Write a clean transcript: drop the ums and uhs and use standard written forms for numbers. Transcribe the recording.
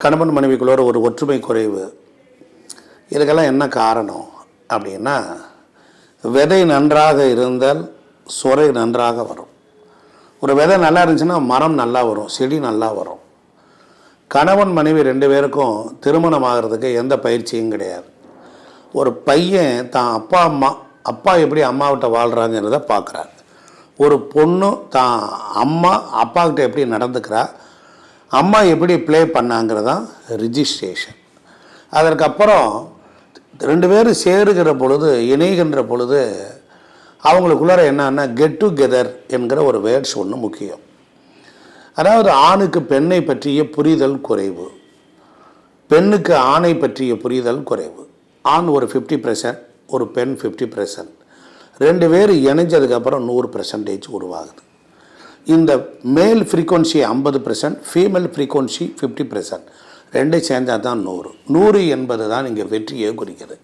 கணவன் மனைவிக்குள்ள ஒரு ஒற்றுமை குறைவு. இதுக்கெல்லாம் என்ன காரணம் அப்படின்னா, விதை நன்றாக இருந்தால் சுரை நன்றாக வரும். ஒரு விதை நல்லா இருந்துச்சுன்னா மரம் நல்லா வரும், செடி நல்லா வரும். கணவன் மனைவி ரெண்டு பேருக்கும் திருமணம் ஆகிறதுக்கு எந்த பயிற்சியும் கிடையாது. ஒரு பையன் தான் அப்பா எப்படி அம்மாவிட்ட வாழ்கிறாங்கிறத பார்க்குறாரு. ஒரு பொண்ணு தான் அப்பாக்கிட்ட எப்படி நடந்துக்கிறா, அம்மா எப்படி ப்ளே பண்ணாங்கிறதான் ரிஜிஸ்ட்ரேஷன். அதற்கப்புறம் ரெண்டு பேரும் சேருகிற பொழுது, இணைகின்ற பொழுது அவங்களுக்குள்ளார என்னன்னா கெட் டுகெதர் என்கிற ஒரு வேர்ட்ஸ் ஒன்று முக்கியம். அதாவது ஆணுக்கு பெண்ணை பற்றிய புரிதல் குறைவு, பெண்ணுக்கு ஆணை பற்றிய புரிதல் குறைவு. ஆண் ஒரு 50%, ஒரு பெண் 50%. ரெண்டு பேர் இணைஞ்சதுக்கப்புறம் 100% உருவாகுது. இந்த மேல் ஃப்ரீக்வன்சி 50%, ஃபீமேல் ஃப்ரீக்வன்சி 50%. ரெண்டும் சேர்ந்தால் தான் 100 என்பது தான் இங்கே வெற்றியை குறிக்கிறது.